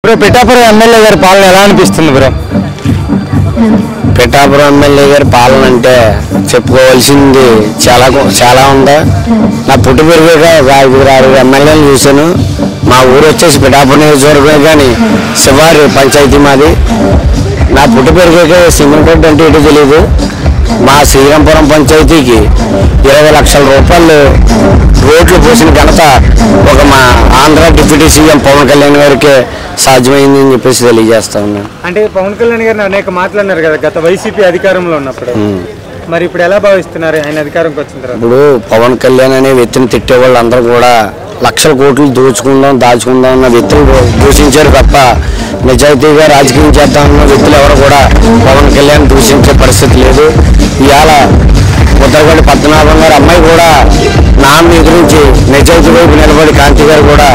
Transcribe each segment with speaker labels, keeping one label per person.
Speaker 1: Bro Pithapuram MLA గారి పాలన ఎలా అనిపిస్తుంది బ్రో?
Speaker 2: పిఠాపురం ఎమ్మెల్యే గారి పాలన అంటే చెప్పుకోవాల్సింది చాలా ఉంది. నా పుట్టి పెరిగాక 5-6 ఎమ్మెల్యేలు చూశాను. మా ఊరు వచ్చేసి పిఠాపురం నియోజకవర్గమే, కానీ శివారి పంచాయతీ మాది. నా పుట్టి పెరిగాక సిమెంట్ అంటే ఇటు తెలియదు. మా శ్రీరాంపురం పంచాయతీకి 20 లక్షల రూపాయలు రోడ్లు పోసిన ఘనత ఒక మా ఆంధ్ర డిప్యూటీ సీఎం పవన్ కళ్యాణ్ గారికి సాధ్యమైంది అని చెప్పేసి తెలియజేస్తా ఉన్నాను.
Speaker 1: అంటే పవన్ కళ్యాణ్ గారిని అనేక మాట్లాడినారు కదా గత వైసీపీ అధికారంలో ఉన్నప్పుడు, మరి ఇప్పుడు ఎలా భావిస్తున్నారు ఆయన అధికారంకి వచ్చిన తర్వాత?
Speaker 2: ఇప్పుడు పవన్ కళ్యాణ్ అనే వ్యక్తిని తిట్టే వాళ్ళు అందరూ కూడా లక్షల కోట్లు దాచుకుందాం అన్న వ్యక్తులు దూషించారు తప్ప నిజాయితీగా రాజకీయం చేద్దామన్న వ్యక్తులు ఎవరు కూడా పవన్ కళ్యాణ్ దూషించే పరిస్థితి లేదు. ఇవాళ ఉత్తరగడ్డ పద్మనాభం గారి అమ్మాయి కూడా నాన్న ఎదురించి నిజాయితీ వైపు నిలబడి కాంతి గారు కూడా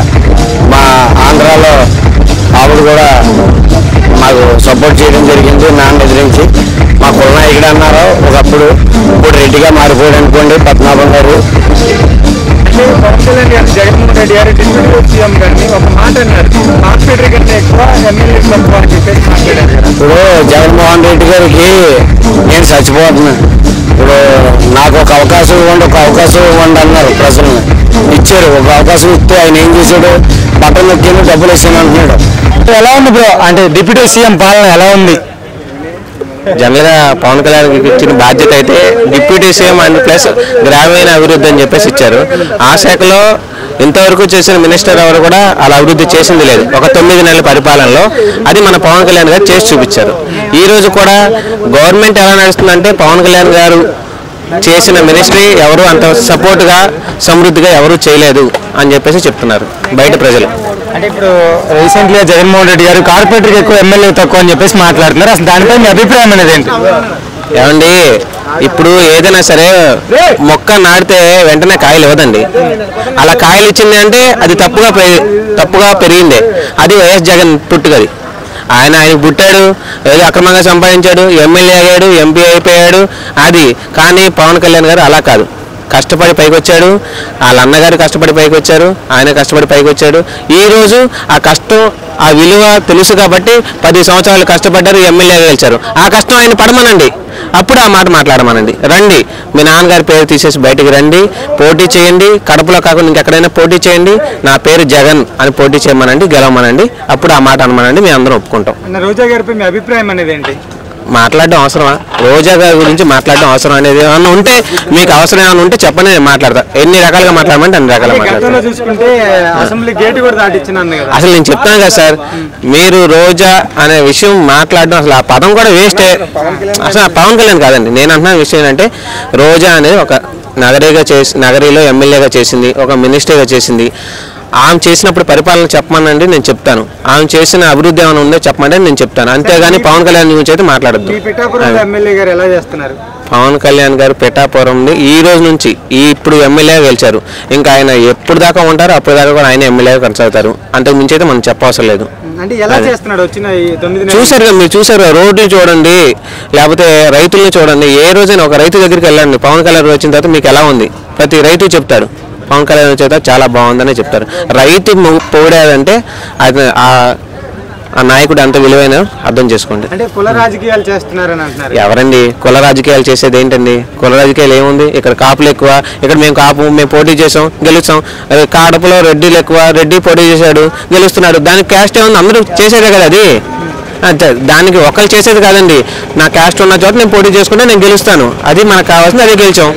Speaker 2: మా ఆంధ్రాలో ఆవిడ కూడా మాకు సపోర్ట్ చేయడం జరిగింది. నాన్న ఎదిరించి మా కులనాయకుడు అన్నారు ఒకప్పుడు, ఇప్పుడు రెడ్డిగా మారిపోయాడు అనుకోండి పద్మనాభం గారు.
Speaker 1: పవన్ కళ్యాణ్ గారు జగన్మోహన్ రెడ్డి గారు డిప్యూటీ సీఎం గారిని ఒక మాట అన్నారు, కార్పొరేటర్ కంటే ఎక్కువ ఎమ్మెల్యే తక్కువ అని చెప్పేసి మాట్లాడారు కదా.
Speaker 2: ఇప్పుడు జగన్మోహన్ రెడ్డి గారికి నేను చచ్చిపోతున్నా, ఇప్పుడు నాకు ఒక అవకాశం ఇవ్వండి అన్నారు. ప్రజలను ఇచ్చారు, ఒక అవకాశం ఇస్తే ఆయన ఏం చేశాడు? బట్టలు నొక్కింది, డబ్బులు వేసాను అంటున్నాడు.
Speaker 1: ఎలా ఉంది బ్రో? అంటే డిప్యూటీ సీఎం పాలన ఎలా ఉంది?
Speaker 3: జనరల్గా పవన్ కళ్యాణ్ ఇచ్చిన బాధ్యత అయితే డిప్యూటీ సీఎం అండ్ ప్లస్ గ్రామీణ అభివృద్ధి అని చెప్పేసి ఇచ్చారు. ఆ శాఖలో ఇంతవరకు చేసిన మినిస్టర్ ఎవరు కూడా అలా అభివృద్ధి చేసింది లేదు. ఒక 9 నెలల పరిపాలనలో అది మన పవన్ కళ్యాణ్ గారు చేసి చూపించారు. ఈ రోజు కూడా గవర్నమెంట్ ఎలా నడుస్తుందంటే పవన్ కళ్యాణ్ గారు చేసిన మినిస్ట్రీ ఎవరు అంత సపోర్ట్గా సమృద్ధిగా ఎవరు చేయలేదు అని చెప్పేసి చెప్తున్నారు బయట ప్రజలు.
Speaker 1: అంటే ఇప్పుడు రీసెంట్గా జగన్మోహన్ రెడ్డి గారు కార్పొరేటర్కి ఎక్కువ ఎమ్మెల్యే తక్కువ అని చెప్పేసి మాట్లాడుతున్నారు. అసలు దానిపై మీ అభిప్రాయం అనేది ఏంటి?
Speaker 3: ఏమండి, ఇప్పుడు ఏదైనా సరే మొక్క నాటితే వెంటనే కాయలు ఇవ్వదండి. అలా కాయలు ఇచ్చింది అంటే అది తప్పుగా పెరిగిందే. అది వైఎస్ జగన్ పుట్టుకది. ఆయన పుట్టాడు, ఏదో అక్రమంగా సంపాదించాడు, ఎమ్మెల్యే అయ్యాడు, ఎంపీ అయిపోయాడు అది. కానీ పవన్ కళ్యాణ్ గారు అలా కాదు, కష్టపడి పైకి వచ్చాడు. వాళ్ళ అన్నగారు కష్టపడి పైకి వచ్చారు, ఆయన కష్టపడి పైకి వచ్చాడు. ఈరోజు ఆ కష్టం ఆ విలువ తెలుసు కాబట్టి 10 సంవత్సరాలు కష్టపడ్డారు, ఎమ్మెల్యేగా గెలిచారు. ఆ కష్టం ఆయన పడమనండి, అప్పుడు ఆ మాట మాట్లాడమనండి. రండి, మీ నాన్నగారి పేరు తీసేసి బయటికి రండి, పోటీ చేయండి. కడపలో కాకుండా ఇంకెక్కడైనా పోటీ చేయండి, నా పేరు జగన్ అని పోటీ చేయమనండి, గెలవమనండి. అప్పుడు ఆ మాట అనమనండి, మేము అందరం ఒప్పుకుంటాం.
Speaker 1: రోజా గారిపై మీ అభిప్రాయం అనేది ఏంటి?
Speaker 3: మాట్లాడడం అవసరమా? రోజా గారి గురించి మాట్లాడడం అవసరం అనేది ఏమన్నా ఉంటే, మీకు అవసరం ఏమైనా ఉంటే చెప్పండి, నేను మాట్లాడతా. ఎన్ని రకాలుగా మాట్లాడమంటే అన్ని రకాలుగా మాట్లాడతాను. అసలు నేను చెప్తాను కదా సార్, మీరు రోజా అనే విషయం మాట్లాడడం అసలు ఆ పదం కూడా వేస్టే. అసలు పవన్ కళ్యాణ్ కాదండి, నేను అంటున్న విషయం ఏంటంటే రోజా అనేది ఒక నగరీలో ఎమ్మెల్యేగా చేసింది, ఒక మినిస్టర్గా చేసింది. ఆమె చేసినప్పుడు పరిపాలన చెప్పమనండి, నేను చెప్తాను. ఆమె చేసిన అభివృద్ధి ఏమైనా ఉందో చెప్పమంటే నేను చెప్తాను. అంతేగాని పవన్ కళ్యాణ్ గురించి అయితే మాట్లాడద్దు. పవన్ కళ్యాణ్ గారు పిఠాపురంని ఈ రోజు నుంచి ఇప్పుడు ఎమ్మెల్యేగా గెలిచారు. ఇంకా ఆయన ఎప్పుడు దాకా ఉంటారో అప్పుడు దాకా కూడా ఆయన ఎమ్మెల్యేగా కొనసాగుతారు. అంతకు మించి అయితే మనం చెప్పవసరం లేదు. చూసారు కదా, మీరు చూసారు, రోడ్లు చూడండి, లేకపోతే రైతుల్ని చూడండి. ఏ రోజైనా ఒక రైతు దగ్గరికి వెళ్ళండి, పవన్ కళ్యాణ్ వచ్చిన తర్వాత మీకు ఎలా ఉంది, ప్రతి రైతు చెప్తాడు పవన్ కళ్యాణ్ చేత చాలా బాగుందని చెప్తారు. రైతు పోడాడంటే అది ఆ నాయకుడు అంత విలువైన అర్థం చేసుకోండి.
Speaker 1: అంటే కుల రాజకీయాలు చేస్తున్నారని అంటున్నారు.
Speaker 3: ఎవరండి కుల రాజకీయాలు చేసేది? ఏంటండి కుల రాజకీయాలు ఏముంది? ఇక్కడ కాపులు ఎక్కువ, ఇక్కడ మేము పోటీ చేసాం, గెలుస్తాం. కడపలో రెడ్డిలు ఎక్కువ, రెడ్డి పోటీ చేశాడు, గెలుస్తున్నాడు. దానికి క్యాస్ట్ ఏముంది? అందరూ చేసేదే కదా అది. దానికి ఒకళ్ళు చేసేది కాదండి. నా క్యాస్ట్ ఉన్న చోట నేను పోటీ చేసుకుంటే నేను గెలుస్తాను, అది మనకు కావాల్సింది, అదే గెలిచాం.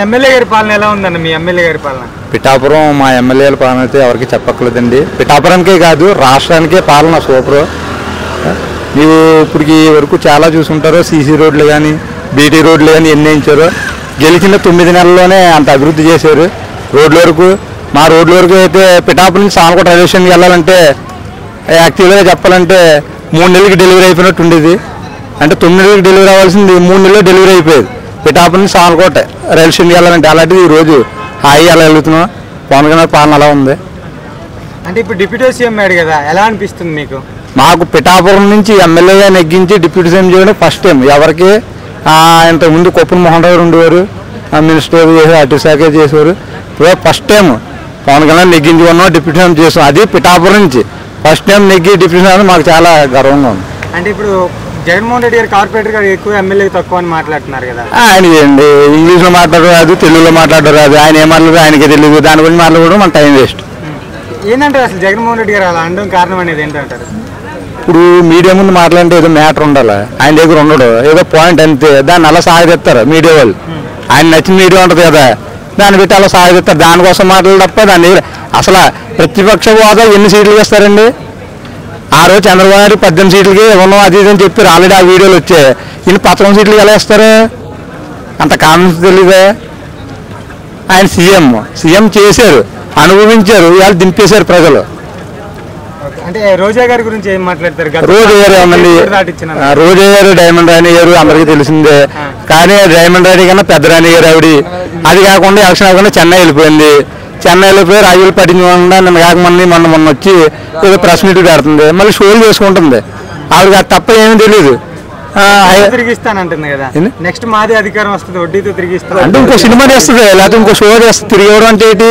Speaker 1: ఎమ్మెల్యే గారి పాలన ఎలా ఉందండి? మీ ఎమ్మెల్యే గారి పాలన?
Speaker 4: పిఠాపురం మా ఎమ్మెల్యేల పాలన అయితే ఎవరికి చెప్పక్కర్లేదండి. పిఠాపురానికే కాదు, రాష్ట్రానికే పాలన సూపరు. ನೀವು ఇప్పటికి వరకు చాలా చూసుంటారో, సీసీ రోడ్లు కానీ బీటీ రోడ్లు కానీ ఎన్ని వేయించారో. గెలిచిన 9 నెలల్లోనే అంత అభివృద్ధి చేశారు. మా రోడ్ల వరకు అయితే పిఠాపురం నుంచి సామకోట రైల్వే స్టేషన్కి వెళ్ళాలంటే యాక్చువల్గా చెప్పాలంటే 3 నెలలకి డెలివరీ అయిపోయినట్టు ఉండేది. అంటే 9 నెలలకు డెలివరీ అవ్వాల్సింది 3 నెలల్లో డెలివరీ అయిపోయేది. పిఠాపురం నుంచి సామకోట రైల్వే స్టేషన్కి వెళ్ళాలంటే అలాంటిది ఈరోజు హాయి ఎలా వెళ్తున్నాం. పవన్ కళ్యాణ్ పాలన అలా ఉంది.
Speaker 1: అంటే ఇప్పుడు డిప్యూటీ సీఎం అయ్యాడు కదా, ఎలా అనిపిస్తుంది మీకు?
Speaker 4: మాకు పిఠాపురం నుంచి ఎమ్మెల్యేగా నెగ్గించి డిప్యూటీ సీఎం చేయడం ఫస్ట్ టైం. ఎవరికి ఇంతకుముందు కొప్పుల మోహన్ రావు ఉండేవారు, మినిస్టర్ అటు శాఖ చేసేవారు. ఇప్పుడు ఫస్ట్ టైం పవన్ కళ్యాణ్ నెగ్గించి ఉన్నాం, డిప్యూటీ సీఎం చేసాం. అది పిఠాపురం నుంచి ఫస్ట్ టైం నెగ్గి డిప్యూటీ మాకు చాలా గర్వంగా ఉంది.
Speaker 1: అంటే ఇప్పుడు జగన్మోహన్ రెడ్డి గారు కార్పొరేటర్ గారు ఎక్కువ, ఎమ్మెల్యే తక్కువ అని మాట్లాడుతున్నారు కదా.
Speaker 4: ఆయన ఏంటి ఇంగ్లీష్లో మాట్లాడరు రాదు, తెలుగులో మాట్లాడరు రాదు, ఆయన ఏం మాట్లాడరు ఆయనకి తెలియదు, దాని గురించి మాట్లాడడం మన టైం వేస్ట్.
Speaker 1: ఏంటంటే అసలు జగన్మోహన్ రెడ్డి గారు అలా అనడం కారణం అనేది ఏంటంటారు?
Speaker 4: ఇప్పుడు మీడియా ముందు మాట్లాడితే ఏదో మ్యాటర్ ఉండాలి, ఆయన దగ్గర ఉండడు, ఏదో పాయింట్ అంతే, దాన్ని అలా సాగదీస్తారు మీడియా వాళ్ళు. ఆయన నచ్చిన మీడియా ఉంటుంది కదా, దాన్ని పెట్టి అలా సాగదీస్తారు, దానికోసం మాట్లాడాలి తప్ప దాన్ని అసలు ప్రతిపక్ష హోదా ఎన్ని సీట్లు ఇస్తారండి? ఆ రోజు చంద్రబాబు గారు 18 సీట్లకి ఇవ్వను అది ఇది అని చెప్పారు, ఆల్రెడీ ఆ వీడియోలు వచ్చాయి. వీళ్ళు 19 సీట్లకి ఎలా ఇస్తారు? అంత కాన్ఫిడెన్స్ తెలీదా? ఆయన సీఎం చేశారు, అనుభవించారు, ఇవాళ దింపేశారు ప్రజలు.
Speaker 1: అంటే రోజా గారి గురించి ఏం మాట్లాడతారు?
Speaker 4: రోజా గారు ఏమండి, రోజా గారు డైమండ్ రాణి గారు అందరికీ తెలిసిందే, కానీ డైమండ్ రాణి కన్నా పెద్ద రాణి గారు ఆవిడ. అది కాకుండా ఎలక్షన్ కాకుండా చెన్నై వెళ్ళిపోయింది, చెన్నైలో పోయి రాజులు పట్టించకుండా నిన్న కాకమంది మొన్న వచ్చి ఏదో ప్రెస్ మీట్ పెడుతుంది, మళ్ళీ షోలు చేసుకుంటుంది. ఆవిడకి అది తప్ప ఏమీ తెలియదు.
Speaker 1: తిరిగిస్తానంటుంది కదా, నెక్స్ట్ మాది అధికారం వస్తుంది వడ్డీతో తిరిగిస్తాను
Speaker 4: అంటే ఇంకో సినిమా చేస్తుంది, లేకపోతే ఇంకో షో చేస్తుంది. తిరిగేవడం అంటే ఏంటి?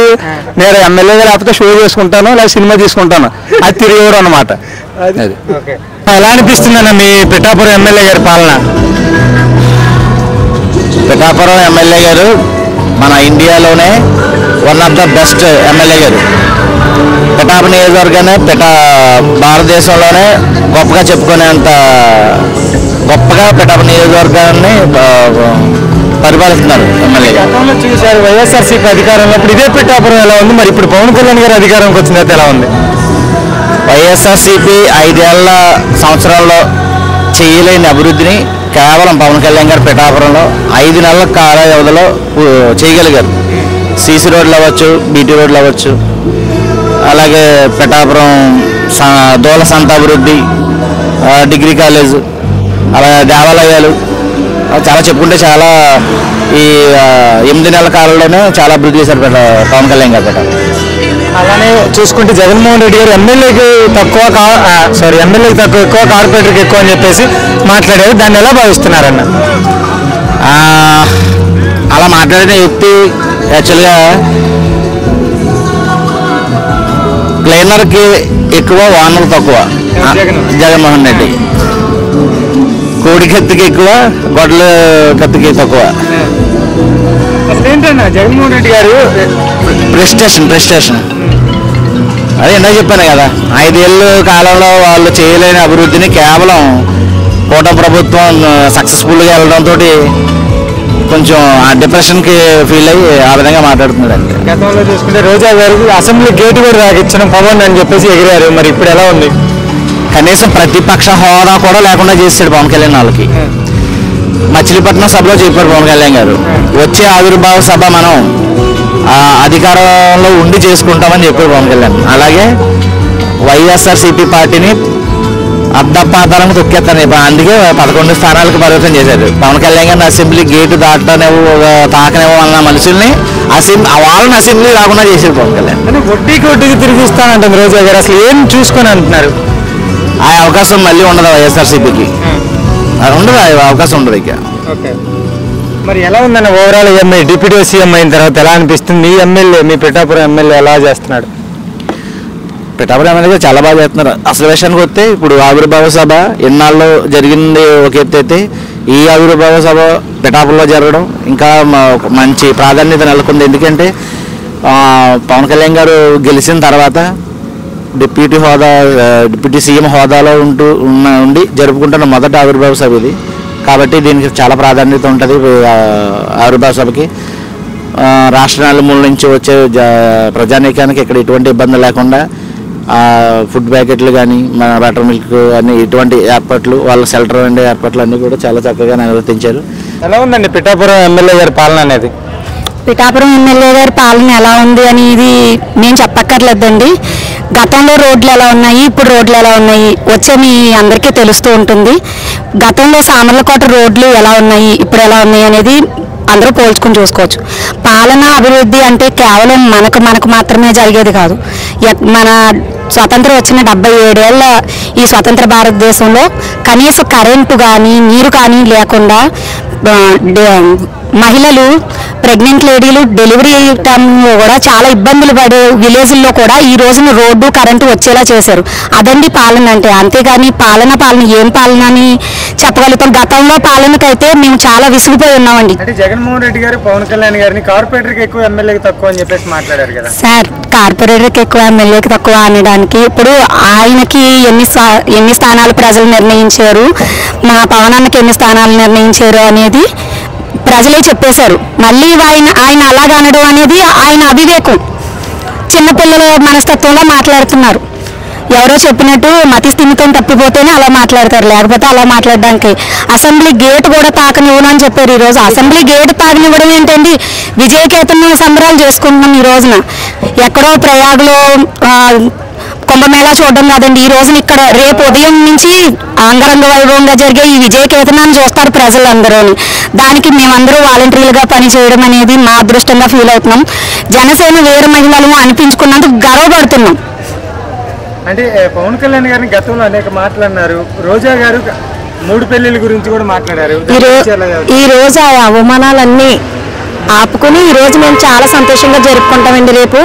Speaker 4: నేను ఎమ్మెల్యేగా లేకపోతే షో చేసుకుంటాను, లేదా సినిమా తీసుకుంటాను, అది తిరిగేవడం అనమాట. అది ఎలా అనిపిస్తుందన్న మీ పిఠాపురం ఎమ్మెల్యే గారి పాలన?
Speaker 2: పిఠాపురం ఎమ్మెల్యే గారు మన ఇండియాలోనే one of the best MLA గారు. పిఠాపురం నియోజకవర్గానే భారతదేశంలోనే గొప్పగా చెప్పుకునేంత గొప్పగా పిఠాపురం నియోజకవర్గాన్ని పరిపాలిస్తున్నారు ఎమ్మెల్యే గారు.
Speaker 1: గతంలో చూశారు వైఎస్ఆర్సీపీ అధికారంలో, ఇప్పుడు ఇదే పిఠాపురం ఎలా ఉంది? మరి ఇప్పుడు పవన్ కళ్యాణ్ గారు అధికారంకి వచ్చిన తర్వాత ఎలా ఉంది?
Speaker 2: వైఎస్ఆర్సీపీ 5 సంవత్సరాల్లో చేయలేని అభివృద్ధిని కేవలం పవన్ కళ్యాణ్ గారు పిఠాపురంలో 5 నెలల కాల వ్యవధిలో చేయగలిగారు. సీసీ రోడ్లు అవ్వచ్చు, బీటీ రోడ్లు అవ్వచ్చు, అలాగే పిఠాపురం దోల సంత అభివృద్ధి, డిగ్రీ కాలేజ్, అలాగే దేవాలయాలు, చాలా చెప్పుకుంటే చాలా ఈ 8 నెలల కాలంలోనే చాలా అభివృద్ధి చేశారు పవన్ కళ్యాణ్ గారు పిఠాపురం.
Speaker 1: అలానే చూసుకుంటే జగన్మోహన్ రెడ్డి గారు ఎమ్మెల్యేకి ఎక్కువ కార్పొరేటర్కి ఎక్కువ అని చెప్పేసి మాట్లాడారు, దాన్ని ఎలా భావిస్తున్నారన్న?
Speaker 2: అలా మాట్లాడిన వ్యక్తి యాక్చువల్గా క్లీనర్కి ఎక్కువ, వానర్కి తక్కువ. జగన్మోహన్ రెడ్డి కోడి కత్తికి ఎక్కువ, గొడ్ల కత్తికి తక్కువ.
Speaker 1: అసలు ఏంటన్నా జగన్మోహన్ రెడ్డి గారు
Speaker 2: ప్రెస్టేషన్ అదే ఇందాక చెప్పాను కదా, 5 ఏళ్ళ కాలంలో వాళ్ళు చేయలేని అభివృద్ధిని కేవలం కూటమి ప్రభుత్వం సక్సెస్ఫుల్గా వెళ్ళడంతో కొంచెం ఆ డిప్రెషన్కి ఫీల్ అయ్యి ఆ విధంగా మాట్లాడుతున్నాడు అంతే.
Speaker 1: గతంలో చూసుకుంటే రోజా గారు అసెంబ్లీ గేటు కూడా రాకిచ్చిన పవన్ అని చెప్పేసి ఎగిరారు, మరి ఇప్పుడు ఎలా ఉంది?
Speaker 2: కనీసం ప్రతిపక్ష హోదా కూడా లేకుండా చేశాడు పవన్ కళ్యాణ్ వాళ్ళకి. మచిలీపట్నం సభలో చెప్పారు పవన్ కళ్యాణ్ గారు, వచ్చే ఆవిర్భావ సభ మనం అధికారంలో ఉండి చేసుకుంటామని చెప్పారు పవన్ కళ్యాణ్. అలాగే వైఎస్ఆర్సీపీ పార్టీని అద్దపాతాలను తొక్కేస్తాను, అందుకే 11 స్థానాలకు పరిమితం చేశారు. పవన్ కళ్యాణ్ గారిని అసెంబ్లీ గేటు తాకనివ్వన్న మనుషుల్ని వాళ్ళని అసెంబ్లీ రాకుండా చేశారు పవన్ కళ్యాణ్.
Speaker 1: వడ్డీకి తిరిగిస్తానంటుంది రోజా గారు, అసలు ఏం చూసుకొని అంటున్నారు?
Speaker 2: ఆ అవకాశం మళ్ళీ ఉండదు వైఎస్ఆర్సీపీకి, ఉండదు, అవకాశం ఉండదు ఇక.
Speaker 1: మరి ఎలా ఉందన్న ఓవరాల్ డిప్యూటీ సీఎం అయిన తర్వాత ఎలా అనిపిస్తుంది? మీ ఎమ్మెల్యే, మీ పిఠాపురం ఎమ్మెల్యే ఎలా చేస్తున్నాడు?
Speaker 2: పిఠాపురం ఎమ్మెల్యే చాలా బాగా చేస్తున్నారు. అసలు విషయానికి వస్తే ఇప్పుడు ఆవిర్భావ సభ ఎన్నాళ్ళు జరిగింది ఒక ఎత్తు అయితే, ఈ ఆవిర్భావ సభ పిఠాపురంలో జరగడం ఇంకా మంచి ప్రాధాన్యత నెలకొంది. ఎందుకంటే పవన్ కళ్యాణ్ గారు గెలిచిన తర్వాత డిప్యూటీ సీఎం హోదాలో ఉండి జరుపుకుంటున్న మొదటి ఆవిర్భావ సభ ఇది. కాబట్టి దీనికి చాలా ప్రాధాన్యత ఉంటుంది ఆవిర్భావ సభకి. రాష్ట్ర నలుమూల నుంచి వచ్చే ప్రజానీకానికి ఇక్కడ ఎటువంటి ఇబ్బంది లేకుండా ఫుడ్ ప్యాకెట్లు కానీ, మన బటర్ మిల్క్ అని ఇటువంటి ఏర్పాట్లు, వాళ్ళ షెల్టర్ ఉండే ఏర్పాట్లు అన్నీ కూడా చాలా చక్కగా నిర్వర్తించారు.
Speaker 1: ఎలా ఉందండి పిఠాపురం ఎమ్మెల్యే గారి పాలన అనేది?
Speaker 5: పిఠాపురం ఎమ్మెల్యే గారి పాలన ఎలా ఉంది అని ఇది నేను చెప్పక్కర్లేదండి. గతంలో రోడ్లు ఎలా ఉన్నాయి, ఇప్పుడు రోడ్లు ఎలా ఉన్నాయి వచ్చే మీ అందరికీ తెలుస్తూ ఉంటుంది. గతంలో సామర్లకోట రోడ్లు ఎలా ఉన్నాయి, ఇప్పుడు ఎలా ఉన్నాయి అనేది అందరూ పోల్చుకుని చూసుకోవచ్చు. పాలన అభివృద్ధి అంటే కేవలం మనకు మాత్రమే జరిగేది కాదు. మన స్వతంత్రం వచ్చిన 77 ఏళ్ళ ఈ స్వతంత్ర భారతదేశంలో కనీస కరెంటు కానీ నీరు కానీ లేకుండా మహిళలు ప్రెగ్నెంట్ లేడీలు డెలివరీ టైంలో కూడా చాలా ఇబ్బందులు పడే విలేజ్ల్లో కూడా ఈ రోజున రోడ్డు కరెంటు వచ్చేలా చేశారు. అదండి పాలన అంటే. అంతేగాని పాలన ఏం పాలన అని చెప్పగలుగుతాం. గతంలో పాలనకైతే మేము చాలా విసిగిపోయి ఉన్నామండి.
Speaker 1: అంటే జగన్మోహన్ రెడ్డి గారు పవన్ కళ్యాణ్ గారిని కార్పొరేటర్కి ఎక్కువ ఎమ్మెల్యేకి తక్కువ అని చెప్పేసి మాట్లాడారు కదా
Speaker 5: సార్. కార్పొరేటర్కి ఎక్కువ ఎమ్మెల్యేకి తక్కువ అనడానికి ఇప్పుడు ఆయనకి ఎన్ని స్థానాలు ప్రజలు నిర్ణయించారు, మా పవన్ అన్నకి ఎన్ని స్థానాలు నిర్ణయించారు అనేది ప్రజలే చెప్పేశారు. మళ్ళీ ఆయన అలాగ అనడం అనేది ఆయన అవివేకం. చిన్నపిల్లల మనస్తత్వంలో మాట్లాడుతున్నారు. ఎవరో చెప్పినట్టు మతి స్థిమితం తప్పిపోతేనే అలా మాట్లాడతారు, లేకపోతే అలా మాట్లాడడానికి. అసెంబ్లీ గేట్ కూడా తాకనివ్వను అని చెప్పారు. ఈరోజు అసెంబ్లీ గేట్ తాకనివ్వడం ఏంటండి? విజయకేతన సంబరాలు చేసుకుంటున్నాం ఈ రోజున. ఎక్కడో ప్రయాగ్లో కుంభమేళా చూడడం కాదండి, ఈ రోజున ఇక్కడ రేపు ఉదయం నుంచి అంగరంగ వైభవంగా జరిగే ఈ విజయకేతనాన్ని చూస్తారు ప్రజలందరూ. దానికి మేమందరూ వాలంటీర్లుగా పనిచేయడం అనేది మా అదృష్టంగా ఫీల్ అవుతున్నాం. జనసేన వీర మహిళలు అనిపించుకున్నందుకు గర్వపడుతున్నాం.
Speaker 1: అంటే పవన్ కళ్యాణ్ గారిని గతంలో అనేక మాట్లాడినారు. రోజా గారు 3 పెళ్లిళ్ళ గురించి కూడా మాట్లాడారు.
Speaker 5: ఈ రోజు ఆ అవమానాలన్నీ ఆపుకుని ఈ రోజు మేము చాలా సంతోషంగా జరుపుకుంటామండి. రేపు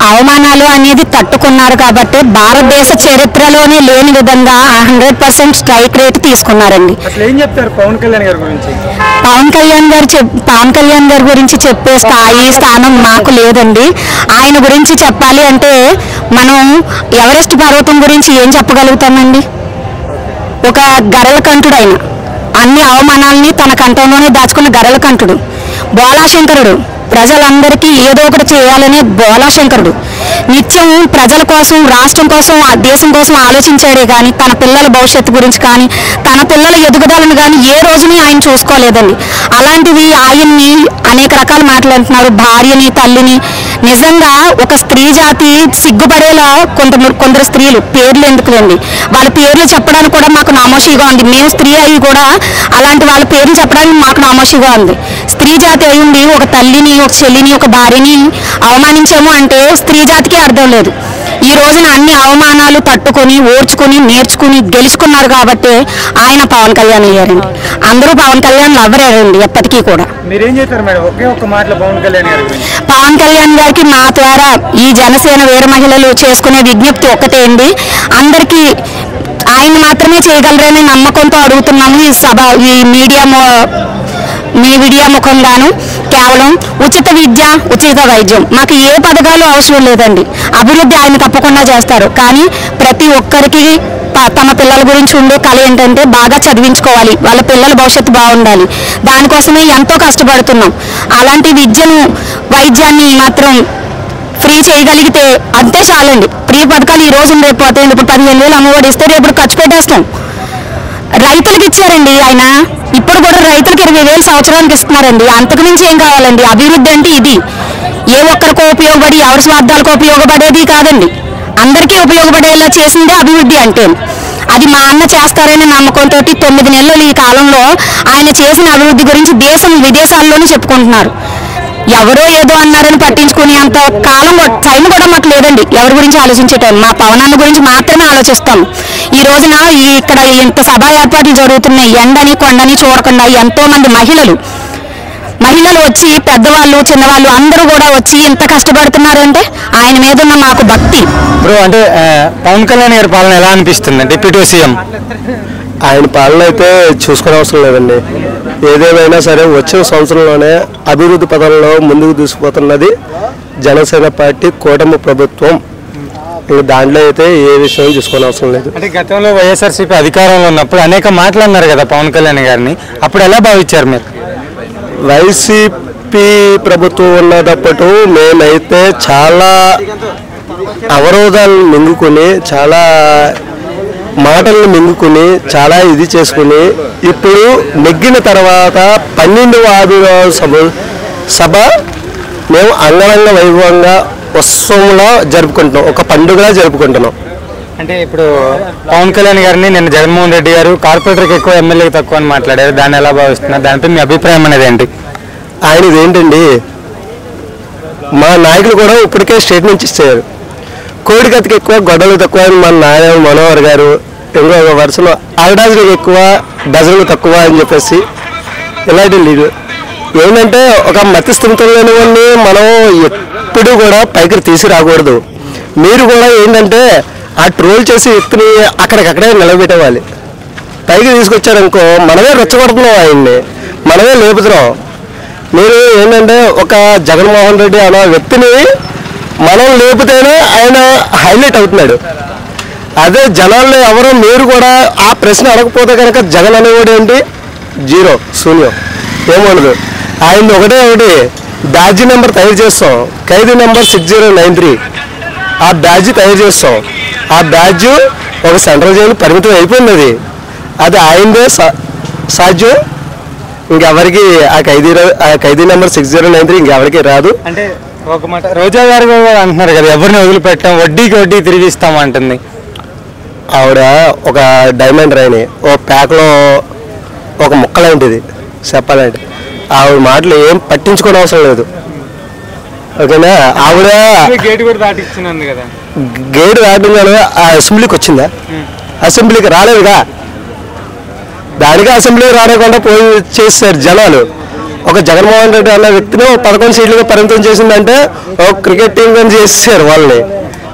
Speaker 5: అవమానాలు అనేది తట్టుకున్నారు కాబట్టి భారతదేశ చరిత్రలోనే లేని విధంగా 100% స్ట్రైక్ రేట్ తీసుకున్నారండి.
Speaker 1: అసలు ఏం చెప్తారు పవన్ కళ్యాణ్ గారి గురించి?
Speaker 5: పవన్ కళ్యాణ్ గారి గురించి చెప్పే స్థానం మాకు లేదండి. ఆయన గురించి చెప్పాలి అంటే మనం ఎవరెస్ట్ పర్వతం గురించి ఏం చెప్పగలుగుతామండి? ఒక గరళ కంఠుడు ఆయన. అన్ని అవమానాలని తన కంఠంలోనే దాచుకున్న గరళ కంఠుడు. బోళాశంకరుడు. ప్రజలందరికీ ఏదో ఒకటి చేయాలనే బోళాశంకరుడు. నిత్యం ప్రజల కోసం, రాష్ట్రం కోసం, ఆ దేశం కోసం ఆలోచించాడే కానీ తన పిల్లల భవిష్యత్తు గురించి కానీ తన పిల్లల ఎదుగుదలను కానీ ఏ రోజుని ఆయన చూసుకోలేదండి. అలాంటివి ఆయన్ని అనేక రకాలు మాట్లాడుతున్నారు. భార్యని, తల్లిని. నిజంగా ఒక స్త్రీ జాతి సిగ్గుపడేలా కొందరు స్త్రీలు పేర్లు ఎందుకులేండి, వాళ్ళ పేర్లు చెప్పడానికి కూడా మాకు నామోషిగా ఉంది. మేము స్త్రీ అయ్యి కూడా అలాంటి వాళ్ళ పేర్లు చెప్పడానికి మాకు నామోషిగా ఉంది. స్త్రీ జాతి అయి ఉండి ఒక తల్లిని, ఒక చెల్లిని, ఒక భార్యని అవమానించాము అంటే స్త్రీ జాతికి అర్థం లేదు. ఈ రోజున అన్ని అవమానాలు తట్టుకొని, ఓర్చుకుని, నేర్చుకుని గెలుచుకున్నారు కాబట్టి ఆయన పవన్ కళ్యాణ్ అయ్యారండి. అందరూ పవన్ కళ్యాణ్ లవ్వరండి ఎప్పటికీ కూడా.
Speaker 1: మీరేం చేస్తారు మేడం ఒకే ఒక్క మాటలో పవన్ కళ్యాణ్ గారి గురించి?
Speaker 5: పవన్ కళ్యాణ్ గారికి మా ద్వారా ఈ జనసేన వీర మహిళలు చేసుకునే విజ్ఞప్తి ఒక్కటే అండి. అందరికీ ఆయన మాత్రమే చేయగలరనే నమ్మకంతో అడుగుతున్నాము. ఈ మీడియా ముఖంగాను కేవలం ఉచిత విద్య, ఉచిత వైద్యం, మాకు ఏ పథకాలు అవసరం లేదండి. అభివృద్ధి ఆయన తప్పకుండా చేస్తారు. కానీ ప్రతి ఒక్కరికి తమ పిల్లల గురించి ఉండే కళ ఏంటంటే బాగా చదివించుకోవాలి, వాళ్ళ పిల్లల భవిష్యత్తు బాగుండాలి. దానికోసమే ఎంతో కష్టపడుతున్నాం. అలాంటి విద్యను, వైద్యాన్ని మాత్రం ఫ్రీ చేయగలిగితే అంతే చాలండి. ఫ్రీ పథకాలు ఈ రోజు రేపు పోతాయండి. ఇప్పుడు 15,000 అమ్మఒడి ఇస్తే రేపు ఖర్చు పెట్టేస్తాం. రైతులకు ఇచ్చారండి ఆయన. ఇప్పుడు కూడా రైతులకు 20,000 సంవత్సరానికి ఇస్తున్నారండి. అంతకుమించి ఏం కావాలండి? అభివృద్ధి అంటే ఇది. ఏ ఒక్కరికో ఉపయోగపడి ఎవరి స్వార్థాలకు ఉపయోగపడేది కాదండి. అందరికీ ఉపయోగపడేలా చేసిందే అభివృద్ధి అంటే. అది మా అన్న చేస్తారనే నమ్మకంతో 9 నెలలు ఈ కాలంలో ఆయన చేసిన అభివృద్ధి గురించి విదేశాల్లోనూ చెప్పుకుంటున్నారు. ఎవరో ఏదో అన్నారని పట్టించుకుని అంత కాలం టైం కూడా మాకు లేదండి ఎవరి గురించి ఆలోచించే టైం. మా పవన్ అన్న గురించి మాత్రమే ఆలోచిస్తాం. ఈ రోజున ఇక్కడ ఇంత సభ ఏర్పాట్లు జరుగుతున్నాయి. ఎండని కొండని చూడకుండా ఎంతో మంది మహిళలు వచ్చి, పెద్దవాళ్ళు, చిన్నవాళ్ళు అందరూ కూడా వచ్చి ఇంత కష్టపడుతున్నారంటే ఆయన మీద ఉన్న మాకు భక్తి.
Speaker 4: బ్రో, అంటే పవన్ కళ్యాణ్ గారి పాలన ఎలా అనిపిస్తుంది? డిప్యూటీ సీఎం
Speaker 2: ఆయన పాలన అయితే చూసుకునే అవసరం లేదండి. ఏదేమైనా సరే వచ్చిన సంవత్సరంలోనే అభివృద్ధి పథంలో ముందుకు తీసుకుపోతున్నది జనసేన పార్టీ కూటమి ప్రభుత్వం. దాంట్లో అయితే ఏ విషయం చూసుకునే అవసరం లేదు.
Speaker 4: అంటే గతంలో వైఎస్ఆర్సీపీ అధికారంలో ఉన్నప్పుడు అనేక మాట్లాడినారు కదా పవన్ కళ్యాణ్ గారిని, అప్పుడు ఎలా భావించారు మీరు?
Speaker 2: వైసీపీ ప్రభుత్వం ఉన్నదప్పుడు మేమైతే చాలా అవరోధాలను మింగుకుని, చాలా మాటలను మింగుకుని, చాలా ఇది చేసుకుని ఇప్పుడు నెగ్గిన తర్వాత 12వ ఆవిర్భావ సభ మేము అంగరంగ వైభవంగా ఉత్సవంలో జరుపుకుంటున్నాం, ఒక పండుగలా జరుపుకుంటున్నాం.
Speaker 4: అంటే ఇప్పుడు పవన్ కళ్యాణ్ గారిని నిన్న జగన్మోహన్ రెడ్డి గారు కార్పొరేటర్కి ఎక్కువ ఎమ్మెల్యేకి తక్కువ అని మాట్లాడారు. దాన్ని ఎలా భావిస్తున్నారు? దానిపై మీ అభిప్రాయం అనేది ఏంటి?
Speaker 2: ఆయనది ఏంటండి, మా నాయకులు కూడా ఇప్పటికే స్టేట్మెంట్స్ ఇచ్చారు. కోడికత్తికి ఎక్కువ గొడవలు తక్కువ అని మన నారాయణ మనోహర్ గారు, ఇంకో వరుసలో ఆగడాజులకు ఎక్కువ డజన్లు తక్కువ అని చెప్పేసి ఇలాంటి ఏంటంటే ఒక మతి స్థిమితం లేని వాడిని మనం ఎప్పుడు కూడా పైకి తీసుకురాకూడదు. మీరు కూడా ఏంటంటే ఆ ట్రోల్ చేసే వ్యక్తిని అక్కడికక్కడే నిలబెట్టేవాలి. పైకి తీసుకొచ్చారనుకో మనమే రెచ్చగొడుతున్నాం, ఆయన్ని మనమే లేపుతున్నాం. మీరు ఏంటంటే ఒక జగన్మోహన్ రెడ్డి అనే వ్యక్తిని మనం లేపితేనే ఆయన హైలైట్ అవుతున్నాడు. అదే జనాల్లో ఎవరో మీరు కూడా ఆ ప్రశ్న అడగకపోతే కనుక జగన్ అనేవాడు ఏంటి, జీరో, శూన్యం, ఏముండదు. ఆయన ఒకటి బ్యాడ్జీ నెంబర్ తయారు చేస్తాం, ఖైదీ నెంబర్ 6093, ఆ బ్యాడ్జీ తయారు చేస్తాం. ఆ బ్యాడ్జ్ ఒక సెంట్రల్ జైలు పరిమితం అయిపోయింది. అది ఆయనదే సాధ్యం, ఇంకెవరికి ఆ ఖైదీ నెంబర్ 6093 ఇంకెవరికి రాదు.
Speaker 1: అంటే ఒక మాట రోజా గారు కూడా అంటున్నారు కదా, ఎవరిని వదిలిపెట్టాం, వడ్డీకి వడ్డీ తిరిగి ఇస్తామంటుంది.
Speaker 2: ఆవిడ ఒక డైమండ్ రాయిని ఓ ప్యాక్లో ఒక ముక్కలాంటిది చెప్పాలంటే. ఆవిడ మాటలు ఏం పట్టించుకోవడం అవసరం లేదు, ఓకేనా. ఆవిడ
Speaker 1: గేట్ కూడా దాటిచ్చినంది కదా,
Speaker 2: గేటు దాటిందని ఆ అసెంబ్లీకి వచ్చిందా? అసెంబ్లీకి రాలేదుగా. దానికి అసెంబ్లీకి రానికుండా పోయి చేస్తారు జనాలు. ఒక జగన్మోహన్ రెడ్డి అన్న వ్యక్తిని 11 సీట్లుగా పరిమితం చేసిందంటే ఒక క్రికెట్ టీం కానీ చేసేసారు వాళ్ళని.